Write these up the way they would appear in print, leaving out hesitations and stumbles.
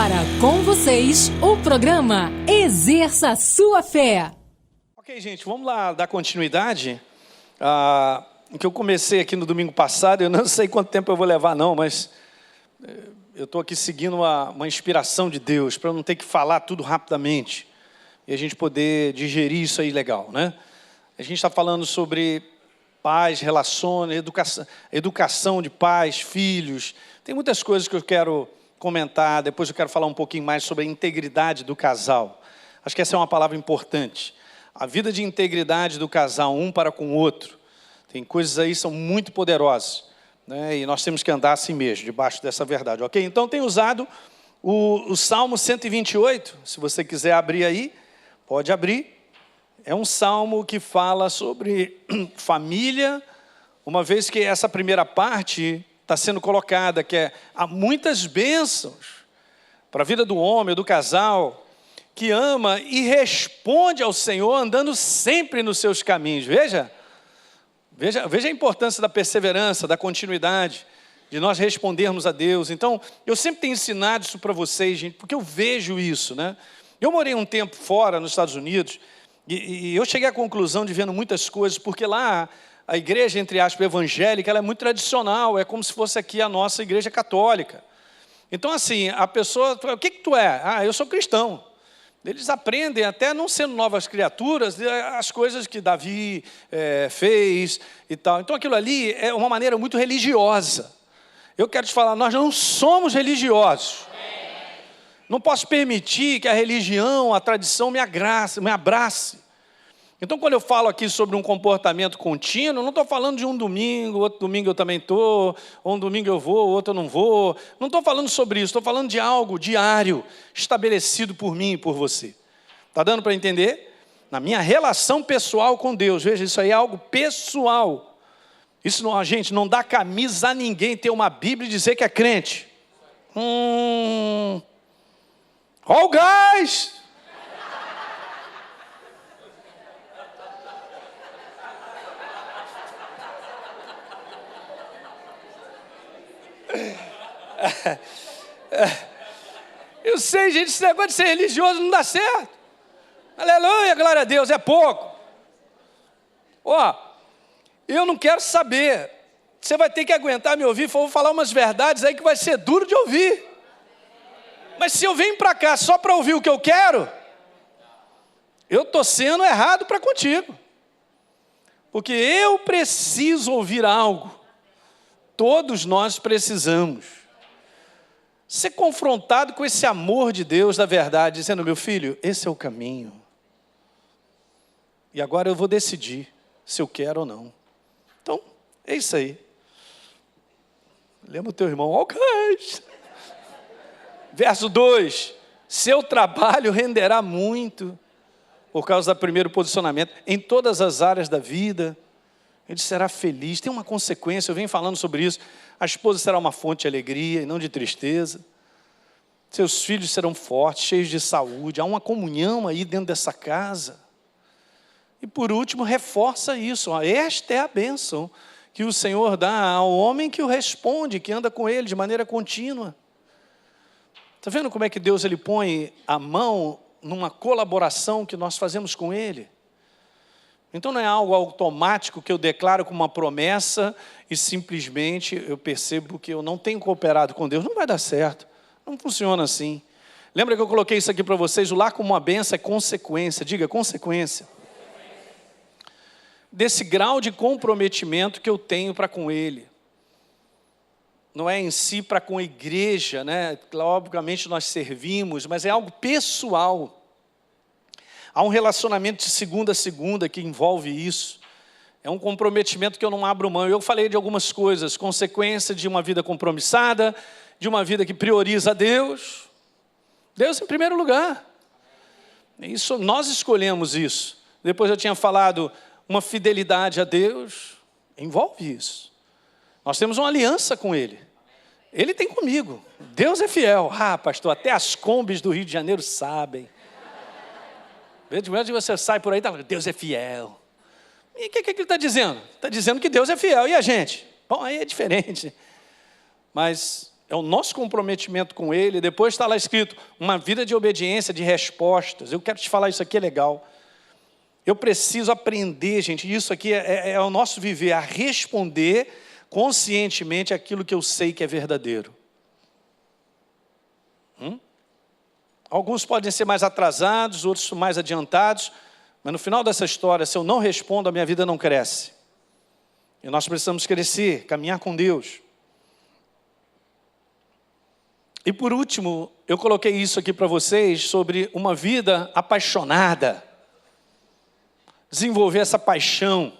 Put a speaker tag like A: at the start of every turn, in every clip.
A: agora, com vocês, o programa Exerça Sua Fé.
B: Ok, gente, vamos lá dar continuidade. Que eu comecei aqui no domingo passado, eu não sei quanto tempo eu vou levar não, mas eu estou aqui seguindo uma inspiração de Deus, para eu não ter que falar tudo rapidamente, e a gente poder digerir isso aí legal, né? A gente está falando sobre pais, relações, educação de pais, filhos. Tem muitas coisas que eu quero comentar, depois eu quero falar um pouquinho mais sobre a integridade do casal. Acho que essa é uma palavra importante. A vida de integridade do casal, um para com o outro. Tem coisas aí que são muito poderosas, né? E nós temos que andar assim mesmo, debaixo dessa verdade, ok? Então, tenho usado o Salmo 128, se você quiser abrir aí, pode abrir. É um salmo que fala sobre família, uma vez que essa primeira parte está sendo colocada, que há muitas bênçãos para a vida do homem, do casal, que ama e responde ao Senhor andando sempre nos seus caminhos. Veja a importância da perseverança, da continuidade, de nós respondermos a Deus. Então, eu sempre tenho ensinado isso para vocês, gente, porque eu vejo isso, né? Eu morei um tempo fora, nos Estados Unidos, e eu cheguei à conclusão de vendo muitas coisas, porque lá a igreja, entre aspas, evangélica, ela é muito tradicional, é como se fosse aqui a nossa igreja católica. Então, assim, a pessoa, o que tu é? Eu sou cristão. Eles aprendem, até não sendo novas criaturas, as coisas que Davi fez e tal. Então, aquilo ali é uma maneira muito religiosa. Eu quero te falar, nós não somos religiosos. Não posso permitir que a religião, a tradição me abrace. Então, quando eu falo aqui sobre um comportamento contínuo, não estou falando de um domingo, outro domingo eu também estou, ou um domingo eu vou, outro eu não vou. Não estou falando sobre isso, estou falando de algo diário, estabelecido por mim e por você. Está dando para entender? Na minha relação pessoal com Deus, veja, isso aí é algo pessoal. Isso, não, gente, não dá camisa a ninguém ter uma Bíblia e dizer que é crente. Ó o gás! Eu sei, gente, esse negócio de ser religioso não dá certo. Aleluia, glória a Deus, é pouco. Eu não quero saber. Você vai ter que aguentar me ouvir, vou falar umas verdades aí que vai ser duro de ouvir. Mas se eu venho para cá só para ouvir o que eu quero, eu estou sendo errado para contigo. Porque eu preciso ouvir algo. Todos nós precisamos ser confrontado com esse amor de Deus, da verdade, dizendo, meu filho, esse é o caminho. E agora eu vou decidir se eu quero ou não. Então, é isso aí. Lembra o teu irmão, ó, Verso 2, seu trabalho renderá muito, por causa do primeiro posicionamento, em todas as áreas da vida, ele será feliz, tem uma consequência, eu venho falando sobre isso, a esposa será uma fonte de alegria e não de tristeza, seus filhos serão fortes, cheios de saúde, há uma comunhão aí dentro dessa casa, e por último, reforça isso, esta é a bênção que o Senhor dá ao homem que o responde, que anda com ele de maneira contínua. Está vendo como é que Deus ele põe a mão numa colaboração que nós fazemos com Ele? Então não é algo automático que eu declaro como uma promessa e simplesmente eu percebo que eu não tenho cooperado com Deus. Não vai dar certo, não funciona assim. Lembra que eu coloquei isso aqui para vocês? O lar como uma bênção é consequência, diga consequência. Desse grau de comprometimento que eu tenho para com Ele. Não é em si para com a igreja, né? Obviamente nós servimos, mas é algo pessoal. Há um relacionamento de segunda a segunda que envolve isso. É um comprometimento que eu não abro mão. Eu falei de algumas coisas, consequência de uma vida compromissada, de uma vida que prioriza a Deus. Deus em primeiro lugar. Isso, nós escolhemos isso. Depois eu tinha falado uma fidelidade a Deus, envolve isso. Nós temos uma aliança com Ele. Ele tem comigo. Deus é fiel. Pastor, até as combis do Rio de Janeiro sabem. De vez você sai por aí e fala, Deus é fiel. E o que ele está dizendo? Está dizendo que Deus é fiel. E a gente? Bom, aí é diferente. Mas É o nosso comprometimento com Ele. Depois está lá escrito, uma vida de obediência, de respostas. Eu quero te falar, isso aqui é legal. Eu preciso aprender, gente, isso aqui é o nosso viver, a responder conscientemente aquilo que eu sei que é verdadeiro. Alguns podem ser mais atrasados, outros mais adiantados, mas no final dessa história, se eu não respondo, a minha vida não cresce. E nós precisamos crescer, caminhar com Deus. E por último, eu coloquei isso aqui para vocês sobre uma vida apaixonada. Desenvolver essa paixão.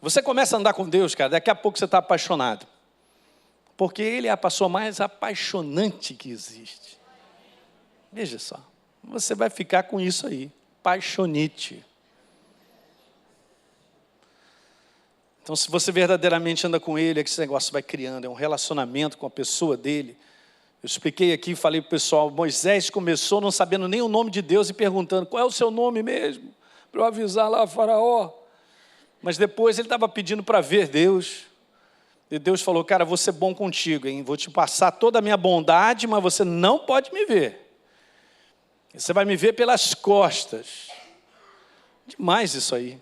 B: Você começa a andar com Deus, cara, daqui a pouco você está apaixonado. Porque Ele é a pessoa mais apaixonante que existe. Veja só, você vai ficar com isso aí, paixonite. Então, se você verdadeiramente anda com Ele, é que esse negócio vai criando, é um relacionamento com a pessoa dele. Eu expliquei aqui, falei para o pessoal, Moisés começou não sabendo nem o nome de Deus e perguntando, qual é o seu nome mesmo? Para eu avisar lá a Faraó. Mas depois ele estava pedindo para ver Deus. E Deus falou, cara, vou ser bom contigo, hein? Vou te passar toda a minha bondade, mas você não pode me ver. Você vai me ver pelas costas. Demais isso aí.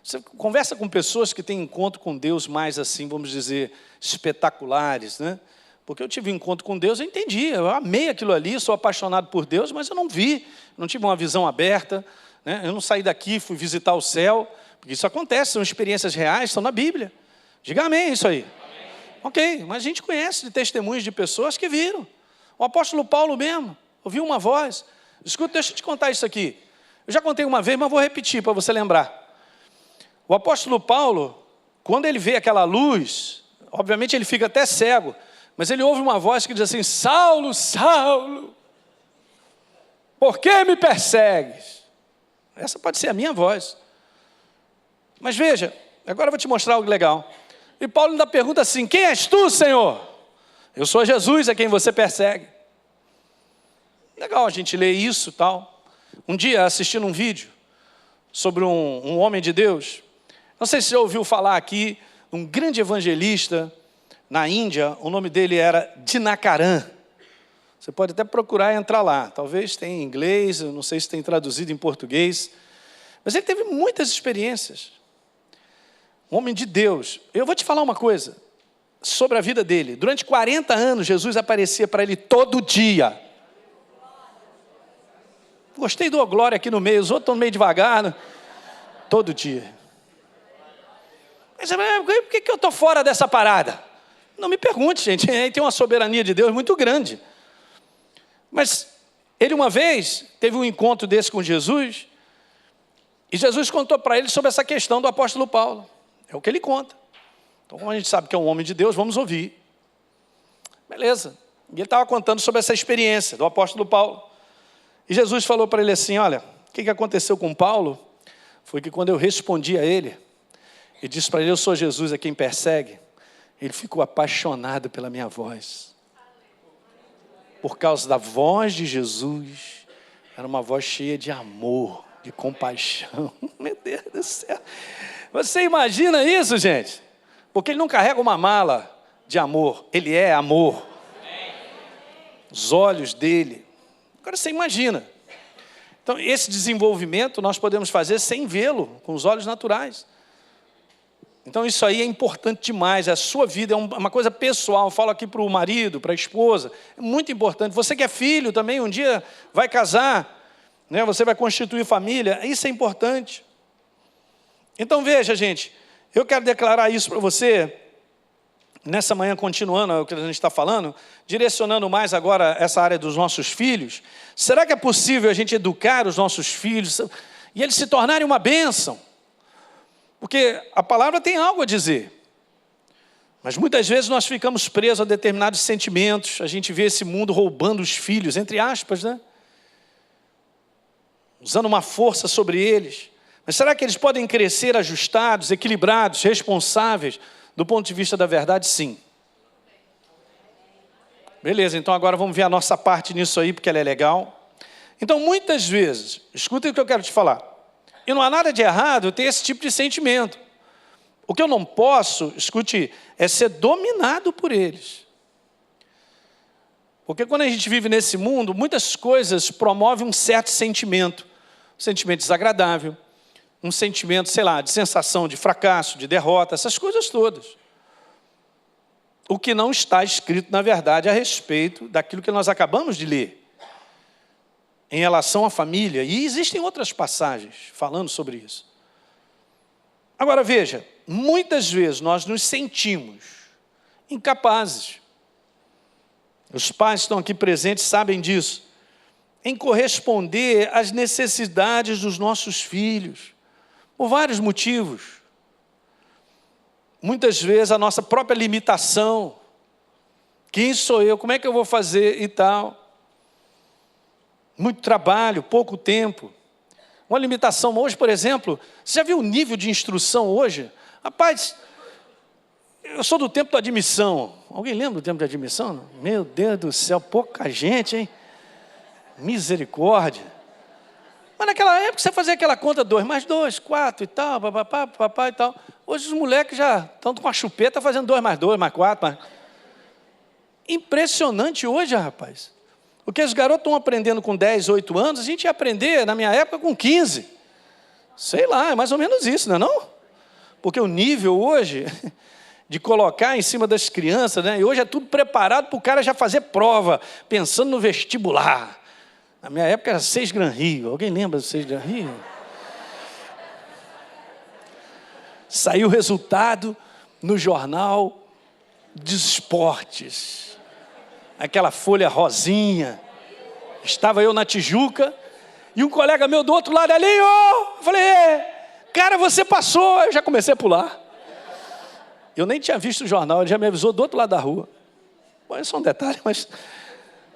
B: Você conversa com pessoas que têm encontro com Deus mais assim, vamos dizer, espetaculares, né? Porque eu tive um encontro com Deus, eu entendi, eu amei aquilo ali, sou apaixonado por Deus, mas eu não vi, não tive uma visão aberta, né? Eu não saí daqui, fui visitar o céu, porque isso acontece, são experiências reais, estão na Bíblia. Diga amém isso aí. Amém. Ok, mas a gente conhece de testemunhos de pessoas que viram. O apóstolo Paulo mesmo, ouviu uma voz. Escuta, deixa eu te contar isso aqui. Eu já contei uma vez, mas vou repetir para você lembrar. O apóstolo Paulo, quando ele vê aquela luz, obviamente ele fica até cego, mas ele ouve uma voz que diz assim, Saulo, Saulo, por que me persegues? Essa pode ser a minha voz. Mas veja, agora eu vou te mostrar algo legal. E Paulo ainda pergunta assim, quem és tu, Senhor? Eu sou Jesus, a quem você persegue. Legal a gente ler isso e tal. Um dia, assistindo um vídeo sobre um homem de Deus, não sei se você ouviu falar aqui, um grande evangelista na Índia, o nome dele era Dinakaran. Você pode até procurar e entrar lá. Talvez tenha em inglês, eu não sei se tem traduzido em português. Mas ele teve muitas experiências. Um homem de Deus. Eu vou te falar uma coisa sobre a vida dele. Durante 40 anos, Jesus aparecia para ele todo dia. Gostei do glória aqui no meio, os outros estão meio devagar. Né? Todo dia. Mas por que eu estou fora dessa parada? Não me pergunte, gente. Aí tem uma soberania de Deus muito grande. Mas ele uma vez teve um encontro desse com Jesus. E Jesus contou para ele sobre essa questão do apóstolo Paulo. É o que ele conta. Então, como a gente sabe que é um homem de Deus, vamos ouvir. Beleza. E ele estava contando sobre essa experiência do apóstolo Paulo. E Jesus falou para ele assim, olha, o que aconteceu com Paulo foi que quando eu respondi a ele, e disse para ele, eu sou Jesus a quem persegue, ele ficou apaixonado pela minha voz. Por causa da voz de Jesus, era uma voz cheia de amor, de compaixão. Meu Deus do céu. Você imagina isso, gente? Porque ele não carrega uma mala de amor, ele é amor. Os olhos dele. Agora você imagina. Então esse desenvolvimento nós podemos fazer sem vê-lo, com os olhos naturais. Então isso aí é importante demais, a sua vida é uma coisa pessoal, eu falo aqui para o marido, para a esposa, é muito importante. Você que é filho também, um dia vai casar, né? Você vai constituir família, isso é importante. Então veja, gente, eu quero declarar isso para você, nessa manhã continuando o que a gente está falando, direcionando mais agora essa área dos nossos filhos. Será que é possível a gente educar os nossos filhos e eles se tornarem uma bênção? Porque a palavra tem algo a dizer. Mas muitas vezes nós ficamos presos a determinados sentimentos. A gente vê esse mundo roubando os filhos, entre aspas, né? Usando uma força sobre eles. Mas será que eles podem crescer ajustados, equilibrados, responsáveis, do ponto de vista da verdade? Sim. Beleza, então agora vamos ver a nossa parte nisso aí, porque ela é legal. Então muitas vezes, escuta o que eu quero te falar. E não há nada de errado eu ter esse tipo de sentimento. O que eu não posso, escute, é ser dominado por eles. Porque quando a gente vive nesse mundo, muitas coisas promovem um certo sentimento. Um sentimento desagradável, um sentimento, sei lá, de sensação de fracasso, de derrota, essas coisas todas. O que não está escrito, na verdade, a respeito daquilo que nós acabamos de ler, em relação à família. E existem outras passagens falando sobre isso. Agora veja, muitas vezes nós nos sentimos incapazes. Os pais que estão aqui presentes sabem disso, em corresponder às necessidades dos nossos filhos, por vários motivos. Muitas vezes a nossa própria limitação. Quem sou eu? Como é que eu vou fazer e tal? Muito trabalho, pouco tempo. Uma limitação hoje, por exemplo, você já viu o nível de instrução hoje? Rapaz, eu sou do tempo da admissão. Alguém lembra do tempo da admissão? Meu Deus do céu, pouca gente, hein? Misericórdia. Mas naquela época você fazia aquela conta 2 mais 2, 4 e tal, papapá e tal. Hoje os moleques já estão com a chupeta fazendo 2 mais 2, mais 4. Mais... Impressionante hoje, rapaz. O que os garotos estão aprendendo com 10, 8 anos, a gente ia aprender na minha época com 15. Sei lá, é mais ou menos isso, não é não? Porque o nível hoje de colocar em cima das crianças, né? E hoje é tudo preparado para o cara já fazer prova, pensando no vestibular. Na minha época era 6 Gran Rio. Alguém lembra do 6 Gran Rio? Saiu o resultado no jornal dos esportes. Aquela folha rosinha. Estava eu na Tijuca e um colega meu do outro lado ali, eu falei, cara, você passou. Eu já comecei a pular. Eu nem tinha visto o jornal, ele já me avisou do outro lado da rua. Bom, isso é um detalhe, mas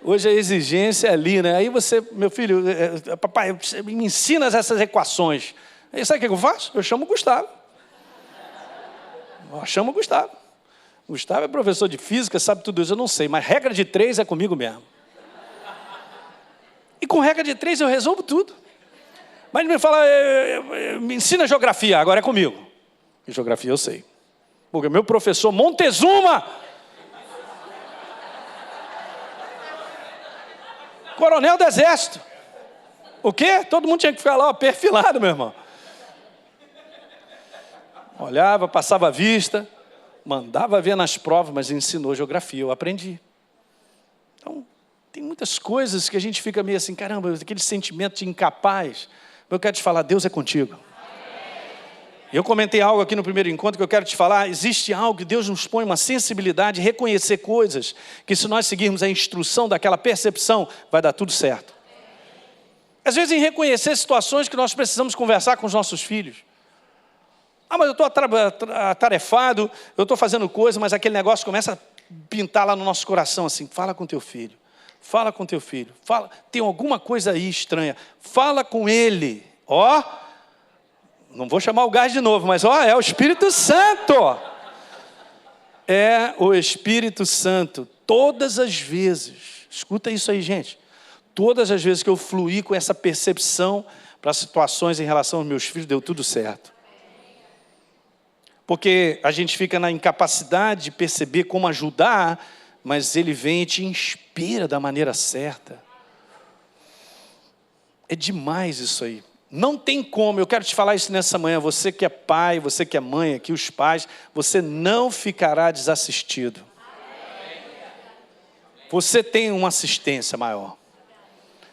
B: hoje a exigência é ali, né? Aí você, meu filho, papai, você me ensina essas equações. Aí sabe o que eu faço? Eu chamo o Gustavo. Eu chamo o Gustavo. O Gustavo é professor de física, sabe tudo isso, eu não sei, mas regra de 3 é comigo mesmo. E com regra de 3 eu resolvo tudo. Mas ele me fala, me ensina geografia, agora é comigo. E geografia eu sei. Porque meu professor Montezuma, coronel do exército. O quê? Todo mundo tinha que ficar lá, perfilado, meu irmão. Olhava, passava a vista, mandava ver nas provas, mas ensinou geografia, eu aprendi. Então, tem muitas coisas que a gente fica meio assim, caramba, aquele sentimento de incapaz. Eu quero te falar, Deus é contigo. Eu comentei algo aqui no primeiro encontro que eu quero te falar. Existe algo que Deus nos põe uma sensibilidade de reconhecer coisas que se nós seguirmos a instrução daquela percepção, vai dar tudo certo. Às vezes em reconhecer situações que nós precisamos conversar com os nossos filhos. Mas eu estou atarefado, eu estou fazendo coisa, mas aquele negócio começa a pintar lá no nosso coração assim, fala com teu filho. Fala com teu filho. Fala, tem alguma coisa aí estranha. Fala com ele. Não vou chamar o gás de novo, mas é o Espírito Santo. É o Espírito Santo. Todas as vezes, escuta isso aí, gente. Todas as vezes que eu fluí com essa percepção para situações em relação aos meus filhos, deu tudo certo. Porque a gente fica na incapacidade de perceber como ajudar, mas ele vem e te inspira da maneira certa. É demais isso aí. Não tem como, eu quero te falar isso nessa manhã, você que é pai, você que é mãe aqui, os pais, você não ficará desassistido. Você tem uma assistência maior.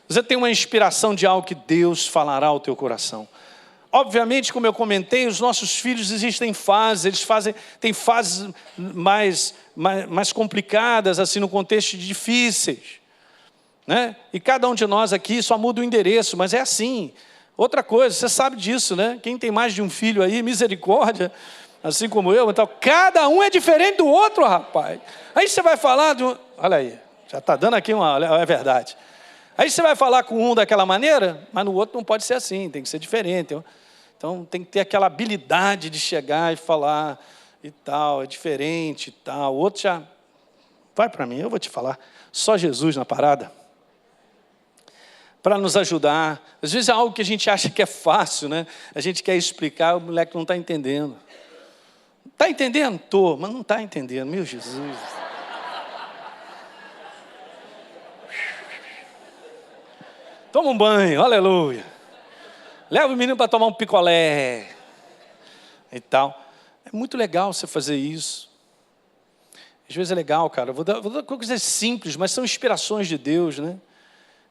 B: Você tem uma inspiração de algo que Deus falará ao teu coração. Obviamente, como eu comentei, os nossos filhos existem fases, tem fases mais complicadas, assim, no contexto de difíceis. Né? E cada um de nós aqui só muda o endereço, mas é assim. Outra coisa, você sabe disso, né? Quem tem mais de um filho aí, misericórdia, assim como eu, então, cada um é diferente do outro, rapaz. Aí você vai falar de um... Olha aí, já está dando aqui é verdade. Aí você vai falar com um daquela maneira, mas no outro não pode ser assim, tem que ser diferente. Então tem que ter aquela habilidade de chegar e falar e tal, é diferente e tal. O outro já... Vai para mim, eu vou te falar. Só Jesus na parada. Para nos ajudar. Às vezes é algo que a gente acha que é fácil, né? A gente quer explicar, o moleque não está entendendo. Está entendendo? Estou, mas não está entendendo, meu Jesus. Toma um banho, aleluia. Leva o menino para tomar um picolé e tal. É muito legal você fazer isso. Às vezes é legal, cara. Vou dar coisas simples, mas são inspirações de Deus, né?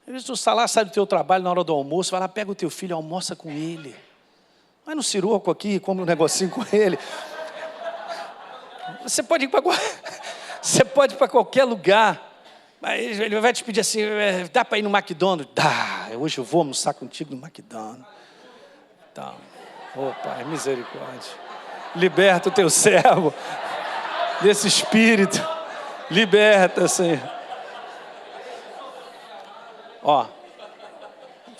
B: Às vezes tu está lá, sai do teu trabalho na hora do almoço, vai lá, pega o teu filho, almoça com ele. Vai no siroco aqui, come um negocinho com ele. Você pode ir para qualquer lugar. Mas ele vai te pedir assim, dá para ir no McDonald's? Dá, hoje eu vou almoçar contigo no McDonald's. Então, Pai, misericórdia. Liberta o teu servo desse espírito. Liberta, Senhor.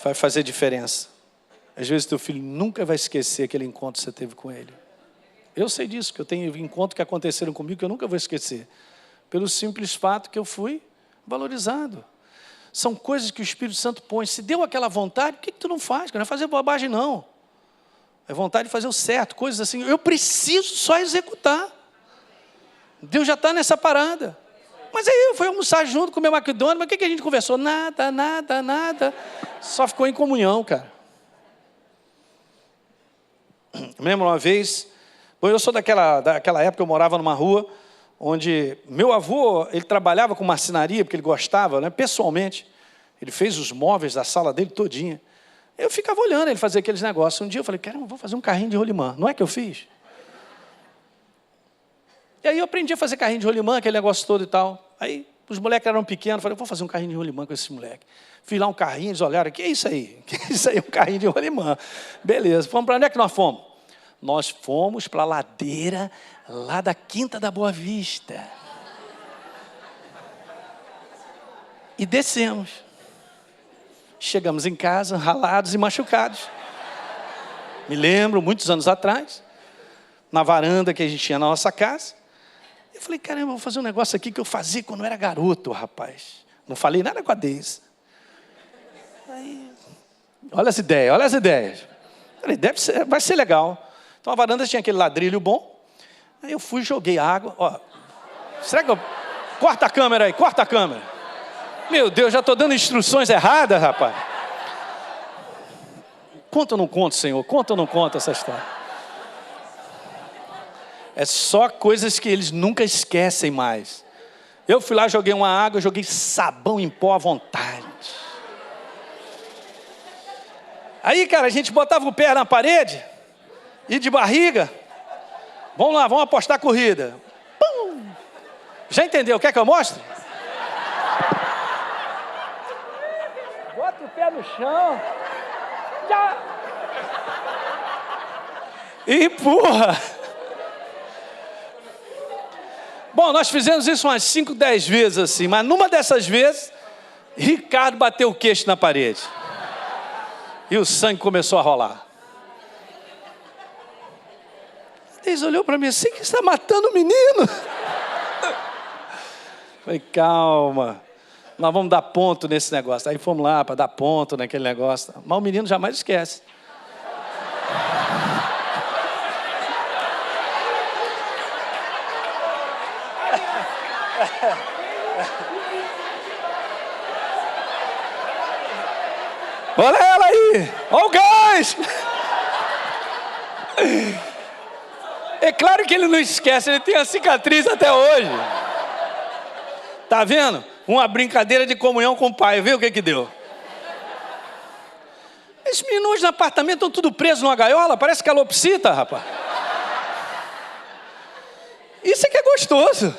B: Vai fazer diferença. Às vezes teu filho nunca vai esquecer aquele encontro que você teve com ele. Eu sei disso, que eu tenho encontros que aconteceram comigo que eu nunca vou esquecer. Pelo simples fato que eu fui valorizado. São coisas que o Espírito Santo põe. Se deu aquela vontade, por que tu não faz? Não é fazer bobagem, não. É vontade de fazer o certo, coisas assim. Eu preciso só executar. Deus já está nessa parada. Mas aí eu fui almoçar junto com o meu McDonald's, mas o que a gente conversou? Nada. Só ficou em comunhão, cara. Eu lembro uma vez, eu sou daquela época, eu morava numa rua, onde meu avô, ele trabalhava com marcenaria, porque ele gostava, né, pessoalmente. Ele fez os móveis da sala dele todinha. Eu ficava olhando ele fazer aqueles negócios. Um dia eu falei, caramba, vou fazer um carrinho de rolimã. Não é que eu fiz? E aí eu aprendi a fazer carrinho de rolimã, aquele negócio todo e tal. Aí os moleques eram pequenos, eu falei, vou fazer um carrinho de rolimã com esse moleque. Fiz lá um carrinho, eles olharam, que é isso aí? Isso aí é um carrinho de rolimã. Beleza, fomos para onde é que nós fomos? Nós fomos para a ladeira lá da Quinta da Boa Vista. E descemos. Chegamos em casa, ralados e machucados. Me lembro, muitos anos atrás, na varanda que a gente tinha na nossa casa. Eu falei, caramba, vou fazer um negócio aqui que eu fazia quando eu era garoto, rapaz. Não falei nada com a Deise. Aí, olha as ideias. Falei, vai ser legal. Então a varanda tinha aquele ladrilho bom. Aí eu fui, joguei água. Será que eu... Corta a câmera aí, corta a câmera. Meu Deus, já estou dando instruções erradas, rapaz. Conta ou não conta, Senhor? Conta ou não conta essa história? É só coisas que eles nunca esquecem mais. Eu fui lá, joguei uma água, joguei sabão em pó à vontade. Aí, cara, a gente botava o pé na parede e de barriga. Vamos lá, vamos apostar a corrida. Pum! Já entendeu? Quer que eu mostre? Bota o pé no chão. Já. E empurra. Bom, nós fizemos isso umas 5, 10 vezes assim, mas numa dessas vezes, Ricardo bateu o queixo na parede. E o sangue começou a rolar. Deus olhou para mim assim, que está matando o menino. Falei, calma, nós vamos dar ponto nesse negócio. Aí fomos lá para dar ponto naquele negócio. Mas o menino jamais esquece. Olha ela aí, olha o gás. É claro que ele não esquece, ele tem a cicatriz até hoje. Tá vendo? Uma brincadeira de comunhão com o pai, viu o que deu? Esses meninos hoje no apartamento estão tudo presos numa gaiola, parece calopsita, rapaz. Isso é que é gostoso.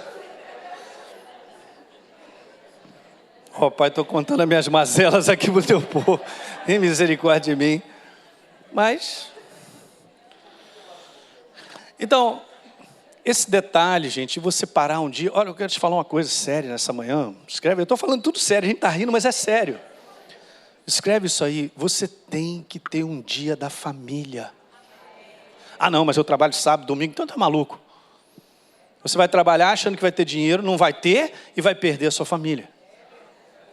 B: Pai, estou contando as minhas mazelas aqui para o teu povo. Tem misericórdia de mim. Mas... Então, esse detalhe, gente, você parar um dia... Olha, eu quero te falar uma coisa séria nessa manhã. Escreve, eu estou falando tudo sério, a gente está rindo, mas é sério. Escreve isso aí. Você tem que ter um dia da família. Ah, não, mas eu trabalho sábado, domingo, então tá maluco. Você vai trabalhar achando que vai ter dinheiro, não vai ter e vai perder a sua família.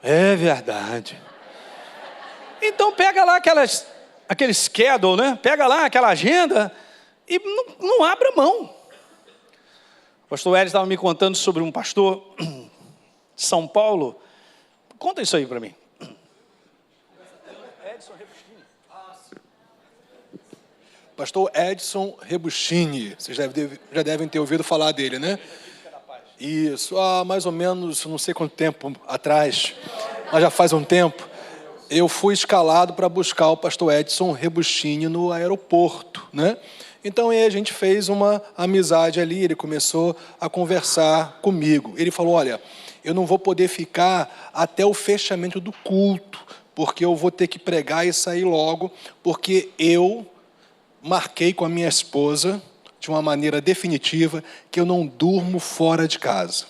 B: É verdade. Então pega lá aquele schedule, né? Pega lá aquela agenda e não abra mão. O pastor Hélio estava me contando sobre um pastor de São Paulo. Conta isso aí para mim.
C: Pastor Edson Rebustini, vocês já devem ter ouvido falar dele, né? Isso, há mais ou menos, não sei quanto tempo atrás, mas já faz um tempo, eu fui escalado para buscar o pastor Edson Rebustini no aeroporto, né? Então aí a gente fez uma amizade ali, ele começou a conversar comigo. Ele falou, olha, eu não vou poder ficar até o fechamento do culto, porque eu vou ter que pregar e sair logo, porque eu marquei com a minha esposa, de uma maneira definitiva, que eu não durmo fora de casa.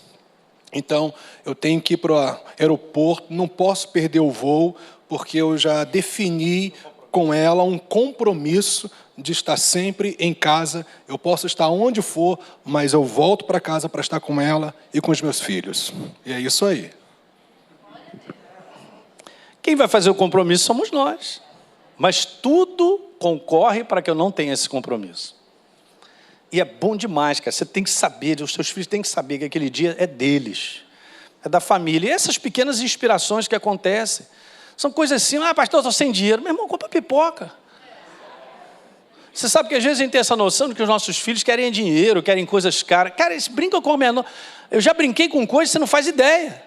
C: Então, eu tenho que ir para o aeroporto, não posso perder o voo, porque eu já defini com ela um compromisso de estar sempre em casa. Eu posso estar onde for, mas eu volto para casa para estar com ela e com os meus filhos. E é isso aí.
B: Quem vai fazer o compromisso somos nós. Mas tudo concorre para que eu não tenha esse compromisso. E é bom demais, cara. Você tem que saber, os seus filhos têm que saber que aquele dia é deles. É da família. E essas pequenas inspirações que acontecem, são coisas assim, pastor, eu estou sem dinheiro. Meu irmão, compra pipoca. Você sabe que às vezes a gente tem essa noção de que os nossos filhos querem dinheiro, querem coisas caras. Cara, eles brincam com o menor. Eu já brinquei com coisas que você não faz ideia.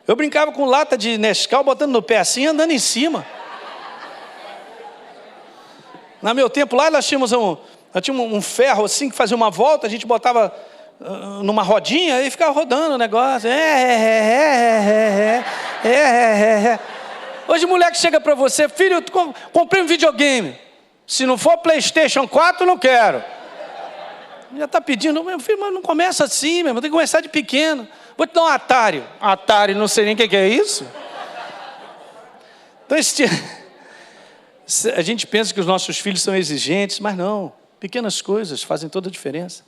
B: Eu brincava com lata de Nescau, botando no pé assim, andando em cima. No meu tempo lá, nós tínhamos um ferro assim, que fazia uma volta, a gente botava numa rodinha e ficava rodando o negócio. Hoje o moleque chega para você, filho, eu comprei um videogame. Se não for PlayStation 4, não quero. Já está pedindo, meu filho, mas não começa assim, meu irmão, tem que começar de pequeno. Vou te dar um Atari. Atari, não sei nem o que é isso. Então, a gente pensa que os nossos filhos são exigentes, mas não. Pequenas coisas fazem toda a diferença.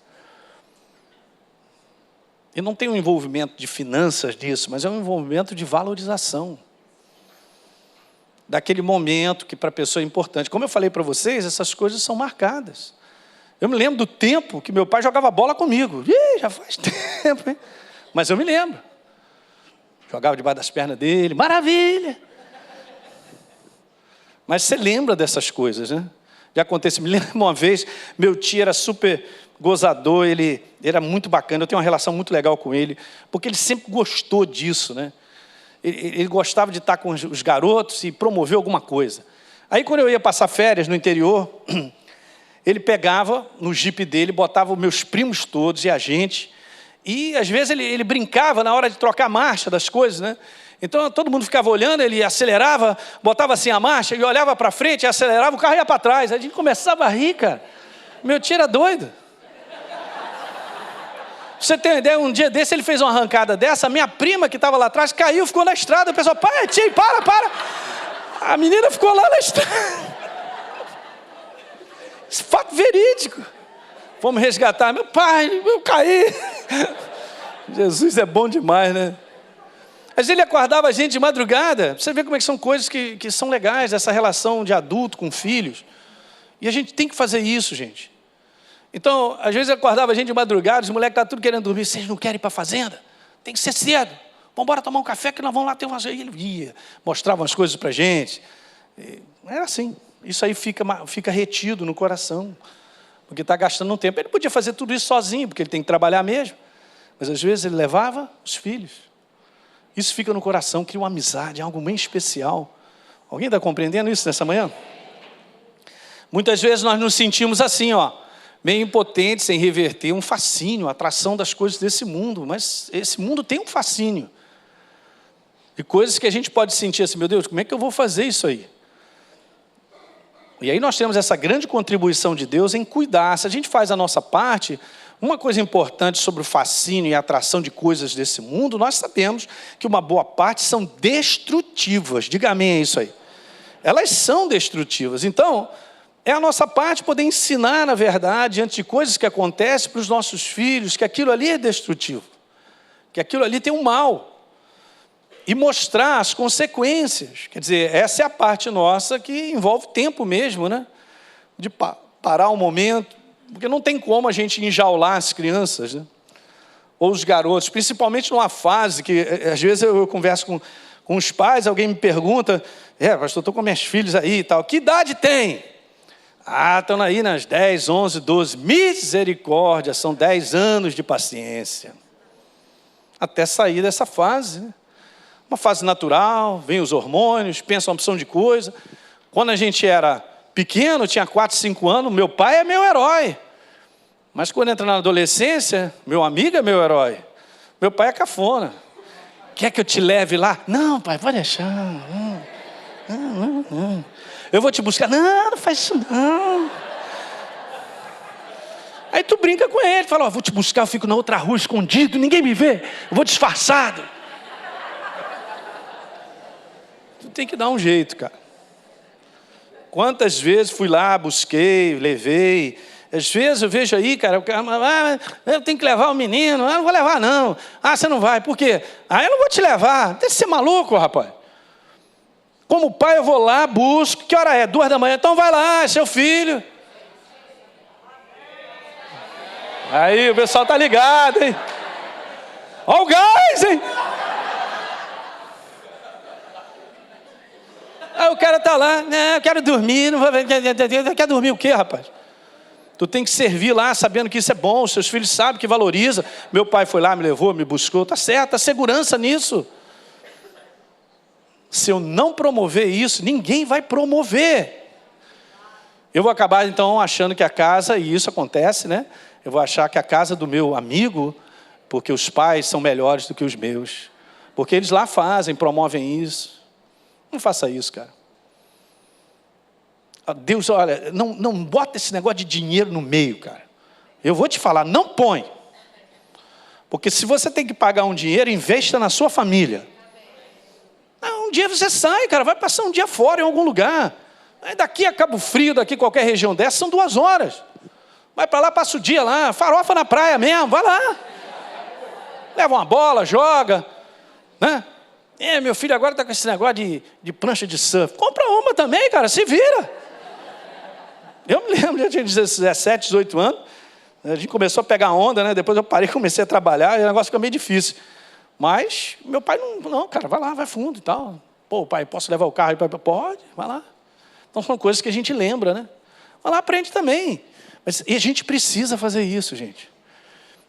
B: E não tem um envolvimento de finanças disso, mas é um envolvimento de valorização. Daquele momento que para a pessoa é importante. Como eu falei para vocês, essas coisas são marcadas. Eu me lembro do tempo que meu pai jogava bola comigo. Já faz tempo, hein? Mas eu me lembro. Jogava debaixo das pernas dele. Maravilha! Mas você lembra dessas coisas, né? Já aconteceu. Me lembro uma vez, meu tio era super gozador, ele era muito bacana. Eu tenho uma relação muito legal com ele, porque ele sempre gostou disso, né? Ele gostava de estar com os garotos e promover alguma coisa. Aí, quando eu ia passar férias no interior, ele pegava no jipe dele, botava os meus primos todos e a gente, e às vezes ele brincava na hora de trocar a marcha das coisas, né? Então, todo mundo ficava olhando, ele acelerava, botava assim a marcha, e olhava para frente, acelerava, o carro ia para trás. Aí a gente começava a rir, cara. Meu tio era doido. Pra você ter uma ideia, um dia desse ele fez uma arrancada dessa, a minha prima que estava lá atrás caiu, ficou na estrada, o pessoal, pai, tio, para. A menina ficou lá na estrada. Esse fato verídico. Fomos resgatar, meu pai, eu caí. Jesus é bom demais, né? Às vezes ele acordava a gente de madrugada, você vê como é que são coisas que são legais, essa relação de adulto com filhos. E a gente tem que fazer isso, gente. Então, às vezes acordava a gente de madrugada, os moleques estavam tudo querendo dormir. Vocês não querem ir para a fazenda? Tem que ser cedo. Vamos embora tomar um café que nós vamos lá ter uma... E ele ia, mostrava as coisas para a gente. Era assim. Isso aí fica retido no coração. Porque está gastando um tempo. Ele podia fazer tudo isso sozinho, porque ele tem que trabalhar mesmo. Mas às vezes ele levava os filhos. Isso fica no coração, cria uma amizade, algo bem especial. Alguém está compreendendo isso nessa manhã? Muitas vezes nós nos sentimos assim, meio impotentes em reverter um fascínio, a atração das coisas desse mundo. Mas esse mundo tem um fascínio. E coisas que a gente pode sentir assim, meu Deus, como é que eu vou fazer isso aí? E aí nós temos essa grande contribuição de Deus em cuidar. Se a gente faz a nossa parte, uma coisa importante sobre o fascínio e a atração de coisas desse mundo, nós sabemos que uma boa parte são destrutivas. Diga amém a isso aí. Elas são destrutivas. Então, é a nossa parte poder ensinar, na verdade, diante de coisas que acontecem para os nossos filhos, que aquilo ali é destrutivo, que aquilo ali tem um mal. E mostrar as consequências. Quer dizer, essa é a parte nossa que envolve tempo mesmo, né? De parar um momento, porque não tem como a gente enjaular as crianças, né? Ou os garotos, principalmente numa fase que, às vezes eu converso com os pais, alguém me pergunta, pastor, estou com minhas filhas aí e tal, que idade tem? Estão aí nas 10, 11, 12, misericórdia, são 10 anos de paciência. Até sair dessa fase, né? Uma fase natural, vem os hormônios, pensa uma opção de coisa. Quando a gente era pequeno, tinha 4, 5 anos, meu pai é meu herói. Mas quando entra na adolescência, meu amigo é meu herói. Meu pai é cafona. Quer que eu te leve lá? Não, pai, pode deixar. Não. Eu vou te buscar. Não faz isso não. Aí tu brinca com ele, fala, vou te buscar, eu fico na outra rua escondido, ninguém me vê, eu vou disfarçado. Tu tem que dar um jeito, cara. Quantas vezes fui lá, busquei, levei. Às vezes eu vejo aí, cara, eu tenho que levar o menino. Eu não vou levar não. Você não vai, por quê? Eu não vou te levar. Deve ser maluco, rapaz. Como pai eu vou lá, busco. Que hora é? 2 da manhã. Então vai lá, é seu filho. Aí o pessoal tá ligado, hein? Olha o gás, hein? Aí o cara tá lá, eu quero dormir, não vou ver. Quer dormir o quê, rapaz? Tu tem que servir lá, sabendo que isso é bom, seus filhos sabem que valoriza. Meu pai foi lá, me levou, me buscou, tá certo, há segurança nisso. Se eu não promover isso, ninguém vai promover. Eu vou acabar então achando que a casa, e isso acontece, né? Eu vou achar que a casa do meu amigo, porque os pais são melhores do que os meus. Porque eles lá fazem, promovem isso. Não faça isso, cara. Deus, olha, não bota esse negócio de dinheiro no meio, cara. Eu vou te falar, não põe. Porque se você tem que pagar um dinheiro, investa na sua família. Um dia você sai, cara, vai passar um dia fora em algum lugar. Aí daqui a Cabo Frio, daqui a qualquer região dessa, são 2 horas. Vai para lá, passa o dia lá, farofa na praia mesmo, vai lá. Leva uma bola, joga, né? Meu filho agora está com esse negócio de prancha de surf. Compra uma também, cara, se vira. Eu me lembro, eu tinha 17, 18 anos, a gente começou a pegar onda, né? Depois eu parei, comecei a trabalhar, e o negócio fica meio difícil. Mas meu pai não, cara, vai lá, vai fundo e tal. Pô, pai, posso levar o carro? Pode, vai lá. Então são coisas que a gente lembra, né? Vai lá, aprende também. E a gente precisa fazer isso, gente.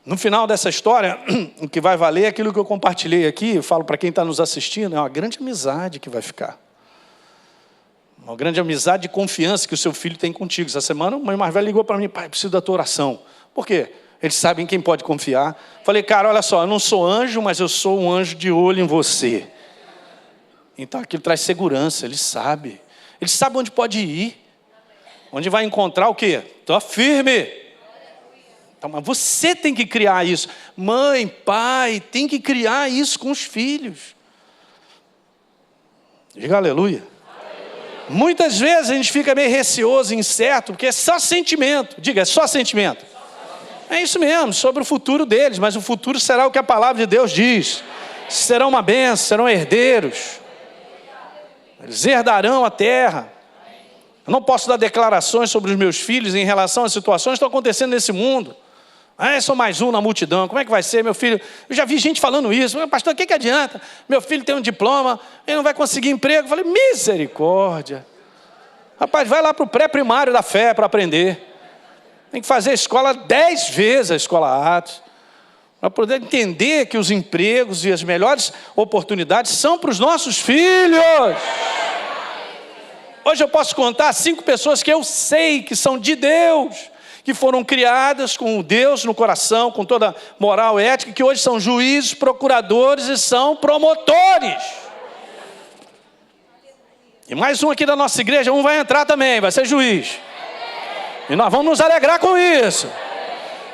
B: No final dessa história, o que vai valer é aquilo que eu compartilhei aqui, eu falo para quem está nos assistindo, é uma grande amizade que vai ficar. Uma grande amizade e confiança que o seu filho tem contigo. Essa semana, o meu mais velho ligou para mim, pai, preciso da tua oração. Por quê? Eles sabem quem pode confiar. Falei, cara, olha só, eu não sou anjo, mas eu sou um anjo de olho em você. Então aquilo traz segurança, ele sabe. Ele sabe onde pode ir. Onde vai encontrar o quê? Estou firme. Então, mas você tem que criar isso. Mãe, pai, tem que criar isso com os filhos. Diga aleluia. Muitas vezes a gente fica meio receoso, incerto, porque é só sentimento. Diga, é só sentimento. É isso mesmo, sobre o futuro deles. Mas o futuro será o que a palavra de Deus diz. Serão uma bênção, serão herdeiros. Eles herdarão a terra. Eu não posso dar declarações sobre os meus filhos em relação às situações que estão acontecendo nesse mundo. Eu sou mais um na multidão. Como é que vai ser, meu filho? Eu já vi gente falando isso. Pastor, o que adianta? Meu filho tem um diploma, ele não vai conseguir emprego. Eu falei, misericórdia. Rapaz, vai lá para o pré-primário da fé para aprender. Tem que fazer a escola 10 vezes, a escola Atos, para poder entender que os empregos e as melhores oportunidades são para os nossos filhos. Hoje eu posso contar 5 pessoas que eu sei que são de Deus, que foram criadas com Deus no coração, com toda moral e ética, que hoje são juízes, procuradores e são promotores. E mais um aqui da nossa igreja, um vai entrar também, vai ser juiz. E nós vamos nos alegrar com isso.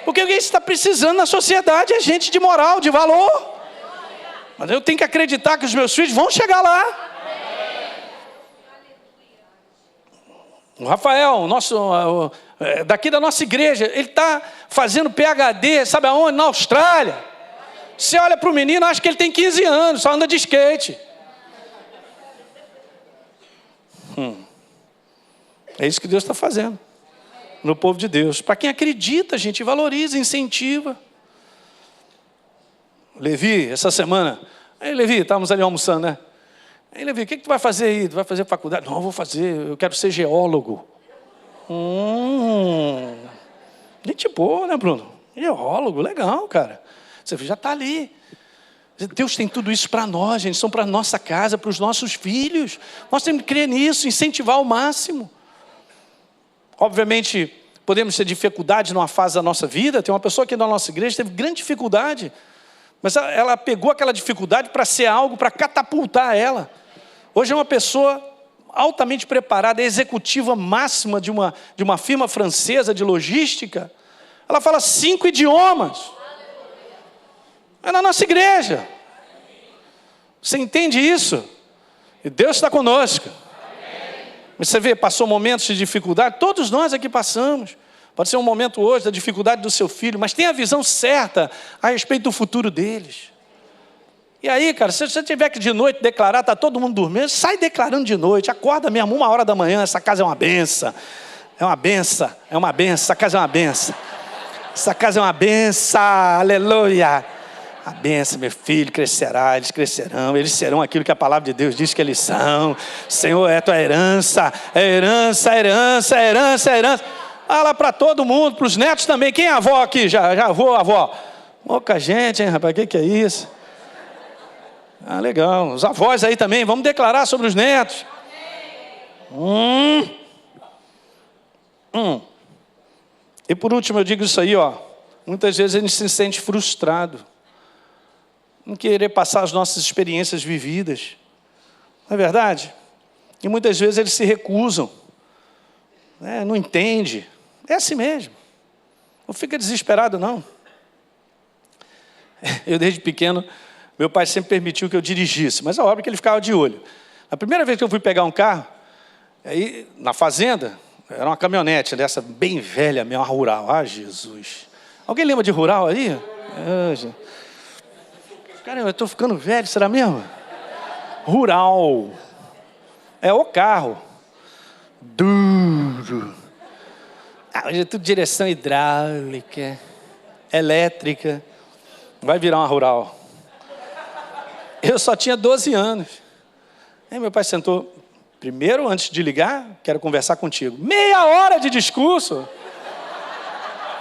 B: Porque o que está precisando na sociedade é gente de moral, de valor. Mas eu tenho que acreditar que os meus filhos vão chegar lá. O Rafael, daqui da nossa igreja, ele está fazendo PhD, sabe aonde? Na Austrália. Você olha para o menino, acha que ele tem 15 anos, só anda de skate. É isso que Deus está fazendo no povo de Deus. Para quem acredita, a gente valoriza, incentiva. Levi, essa semana, Levi, estávamos ali almoçando, né? Aí Levi, o que tu vai fazer aí? Tu vai fazer faculdade? Não, eu vou fazer, eu quero ser geólogo. Gente boa, né, Bruno? Geólogo, legal, cara. Você já está ali. Deus tem tudo isso para nós, gente. São para a nossa casa, para os nossos filhos. Nós temos que crer nisso, incentivar ao máximo. Obviamente, podemos ter dificuldade numa fase da nossa vida. Tem uma pessoa aqui na nossa igreja que teve grande dificuldade. Mas ela pegou aquela dificuldade para ser algo, para catapultar ela. Hoje é uma pessoa altamente preparada, executiva máxima de uma firma francesa de logística. Ela fala 5 idiomas. É na nossa igreja. Você entende isso? E Deus está conosco. Você vê, passou momentos de dificuldade. Todos nós aqui passamos. Pode ser um momento hoje da dificuldade do seu filho, mas tenha a visão certa a respeito do futuro deles. E aí, cara, se você tiver que de noite declarar, está todo mundo dormindo, sai declarando de noite, acorda mesmo, 1h da manhã, essa casa é uma benção. É uma benção, é uma benção, essa casa é uma benção. Essa casa é uma benção, aleluia. A bênção, meu filho, crescerá, eles crescerão, eles serão aquilo que a palavra de Deus diz que eles são. Senhor, é tua herança, herança, herança, herança, herança. Fala para todo mundo, para os netos também. Quem é a avó aqui? Já vou, avó. Pouca gente, hein, rapaz, o que é isso? Ah, legal. Os avós aí também, vamos declarar sobre os netos. E por último eu digo isso aí, ó. Muitas vezes a gente se sente frustrado em querer passar as nossas experiências vividas. Não é verdade? E muitas vezes eles se recusam. Não entende. É assim mesmo. Não fica desesperado, não. Eu desde pequeno, meu pai sempre permitiu que eu dirigisse, mas é óbvio que ele ficava de olho. A primeira vez que eu fui pegar um carro, aí na fazenda, era uma caminhonete dessa bem velha mesmo, uma rural. Ah, Jesus. Alguém lembra de rural aí? Caramba, eu estou ficando velho, será mesmo? Rural. É o carro. Duro. Hoje é tudo direção hidráulica, elétrica. Vai virar uma rural. Eu só tinha 12 anos. Aí meu pai sentou. Primeiro, antes de ligar, quero conversar contigo. Meia hora de discurso.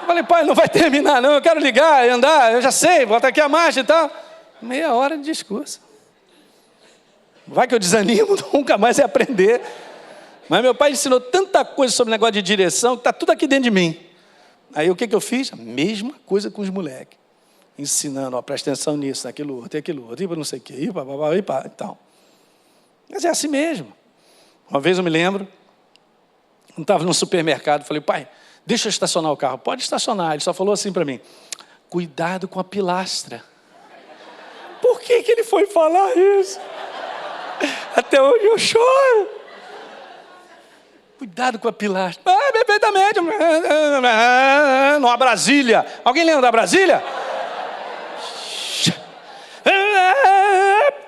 B: Eu falei, pai, não vai terminar não, eu quero ligar e andar, eu já sei, bota aqui a marcha e tal. Meia hora de discurso. Vai que eu desanimo, nunca mais ia aprender. Mas meu pai ensinou tanta coisa sobre o negócio de direção, que está tudo aqui dentro de mim. Aí o que eu fiz? A mesma coisa com os moleques. Ensinando, ó, presta atenção nisso, naquilo outro, e não sei o quê, e tal. Mas é assim mesmo. Uma vez eu me lembro, eu estava no supermercado, falei, pai, deixa eu estacionar o carro. Pode estacionar. Ele só falou assim para mim, cuidado com a pilastra. Por que ele foi falar isso? Até hoje eu choro. Cuidado com a pilastra. Perfeitamente. Numa Brasília. Alguém lembra da Brasília?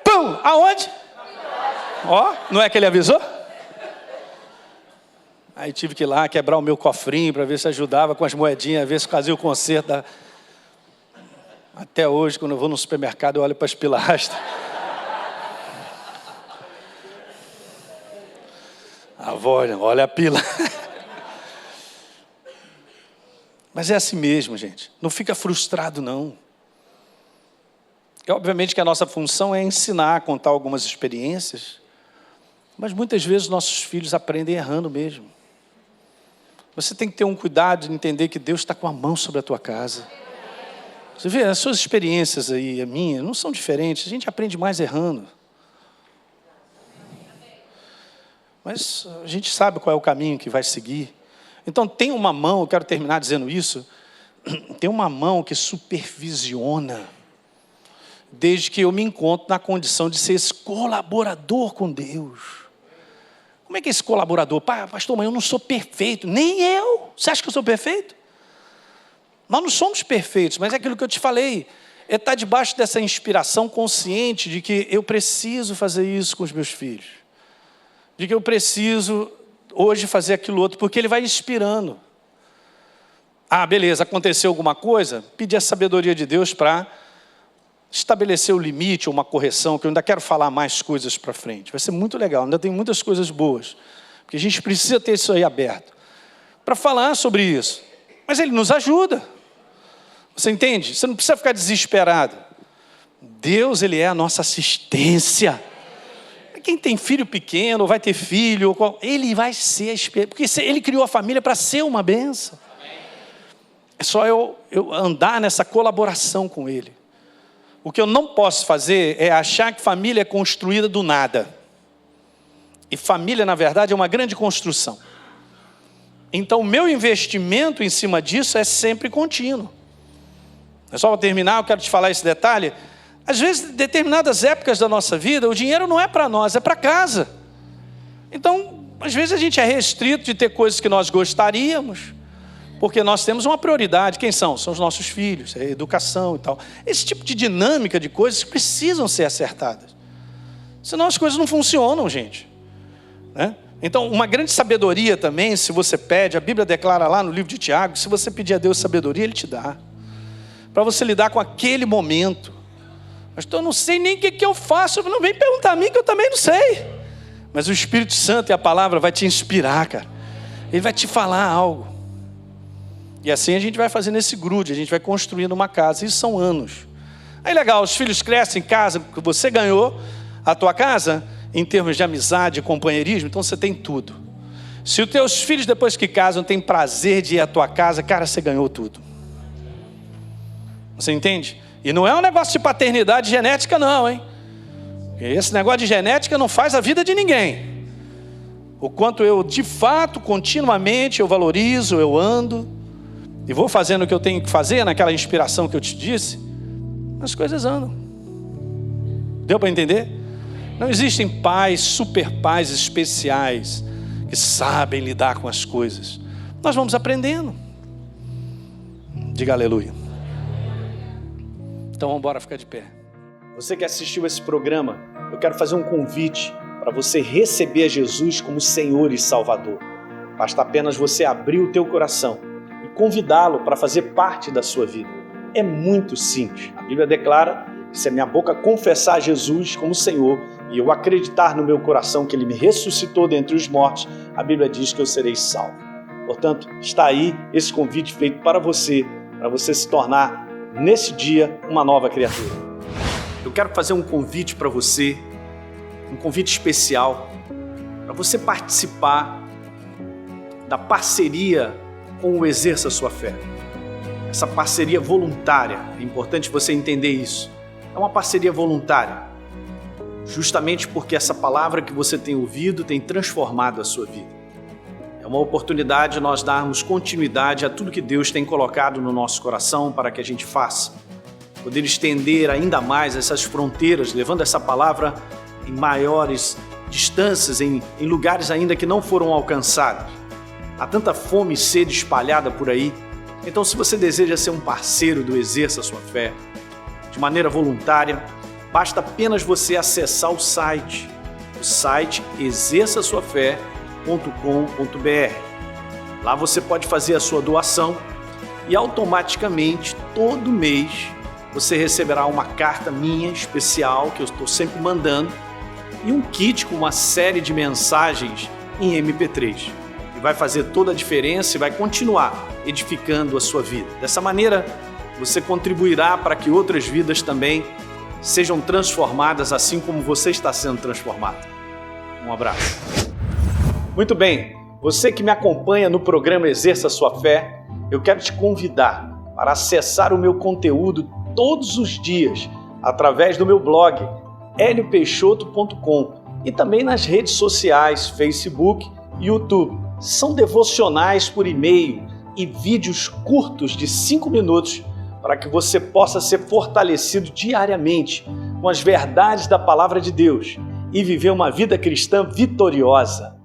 B: Pum! Aonde? Ó, não é que ele avisou? Aí tive que ir lá quebrar o meu cofrinho para ver se ajudava com as moedinhas, ver se fazia o conserto. Até hoje, quando eu vou no supermercado, eu olho para as pilastras. A avó, olha a pila. Mas é assim mesmo, gente. Não fica frustrado, não. Obviamente que a nossa função é ensinar, contar algumas experiências. Mas muitas vezes nossos filhos aprendem errando mesmo. Você tem que ter um cuidado de entender que Deus está com a mão sobre a tua casa. Você vê, as suas experiências aí, a minha, não são diferentes. A gente aprende mais errando. Mas a gente sabe qual é o caminho que vai seguir. Então tem uma mão, eu quero terminar dizendo isso, tem uma mão que supervisiona, desde que eu me encontro na condição de ser esse colaborador com Deus. Como é que é esse colaborador? Pastor, mas eu não sou perfeito, nem eu. Você acha que eu sou perfeito? Nós não somos perfeitos, mas é aquilo que eu te falei, é estar debaixo dessa inspiração consciente de que eu preciso fazer isso com os meus filhos. De que eu preciso hoje fazer aquilo outro, porque ele vai inspirando. Ah, beleza, aconteceu alguma coisa? Pedir a sabedoria de Deus para estabelecer o limite ou uma correção, que eu ainda quero falar mais coisas para frente. Vai ser muito legal, ainda tem muitas coisas boas, porque a gente precisa ter isso aí aberto para falar sobre isso. Mas ele nos ajuda. Você entende? Você não precisa ficar desesperado. Deus, ele é a nossa assistência. Quem tem filho pequeno, vai ter filho, ele vai ser, porque ele criou a família para ser uma bênção. É só eu andar nessa colaboração com ele. O que eu não posso fazer é achar que família é construída do nada. E família, na verdade, é uma grande construção. Então, o meu investimento em cima disso é sempre contínuo. É só para terminar, eu quero te falar esse detalhe. Às vezes, em determinadas épocas da nossa vida, o dinheiro não é para nós, é para casa. Então, às vezes a gente é restrito de ter coisas que nós gostaríamos, porque nós temos uma prioridade. Quem são? São os nossos filhos, a educação e tal. Esse tipo de dinâmica de coisas precisam ser acertadas. Senão as coisas não funcionam, gente. Né? Então, uma grande sabedoria também, se você pede, a Bíblia declara lá no livro de Tiago, se você pedir a Deus sabedoria, Ele te dá. Para você lidar com aquele momento. Mas eu não sei nem o que eu faço, não vem perguntar a mim que eu também não sei. Mas o Espírito Santo e a palavra vai te inspirar, cara. Ele vai te falar algo. E assim a gente vai fazendo esse grude, a gente vai construindo uma casa. Isso são anos. Aí legal, os filhos crescem em casa, porque você ganhou a tua casa em termos de amizade, companheirismo, então você tem tudo. Se os teus filhos depois que casam têm prazer de ir à tua casa, cara, você ganhou tudo. Você entende? E não é um negócio de paternidade genética não, hein? Esse negócio de genética não faz a vida de ninguém. O quanto eu, de fato, continuamente, eu valorizo, eu ando, e vou fazendo o que eu tenho que fazer, naquela inspiração que eu te disse, as coisas andam. Deu para entender? Não existem pais, super pais especiais, que sabem lidar com as coisas. Nós vamos aprendendo. Diga aleluia. Então vamos embora ficar de pé. Você que assistiu esse programa, eu quero fazer um convite para você receber a Jesus como Senhor e Salvador. Basta apenas você abrir o teu coração e convidá-lo para fazer parte da sua vida. É muito simples. A Bíblia declara que se a minha boca confessar Jesus como Senhor e eu acreditar no meu coração que Ele me ressuscitou dentre os mortos, a Bíblia diz que eu serei salvo. Portanto, está aí esse convite feito para você se tornar nesse dia uma nova criatura. Eu quero fazer um convite para você, um convite especial, para você participar da parceria com o Exerça Sua Fé. Essa parceria voluntária, é importante você entender isso. É uma parceria voluntária, justamente porque essa palavra que você tem ouvido tem transformado a sua vida. É uma oportunidade de nós darmos continuidade a tudo que Deus tem colocado no nosso coração para que a gente faça. Poder estender ainda mais essas fronteiras, levando essa palavra em maiores distâncias, em lugares ainda que não foram alcançados. Há tanta fome e sede espalhada por aí. Então, se você deseja ser um parceiro do Exerça Sua Fé, de maneira voluntária, basta apenas você acessar o site exerçasuafé.com.br. Lá você pode fazer a sua doação e automaticamente, todo mês, você receberá uma carta minha especial, que eu estou sempre mandando, e um kit com uma série de mensagens em MP3. E vai fazer toda a diferença e vai continuar edificando a sua vida. Dessa maneira, você contribuirá para que outras vidas também sejam transformadas assim como você está sendo transformado. Um abraço. Muito bem, você que me acompanha no programa Exerça Sua Fé, eu quero te convidar para acessar o meu conteúdo todos os dias através do meu blog heliopeixoto.com e também nas redes sociais, Facebook e YouTube. São devocionais por e-mail e vídeos curtos de 5 minutos para que você possa ser fortalecido diariamente com as verdades da Palavra de Deus e viver uma vida cristã vitoriosa.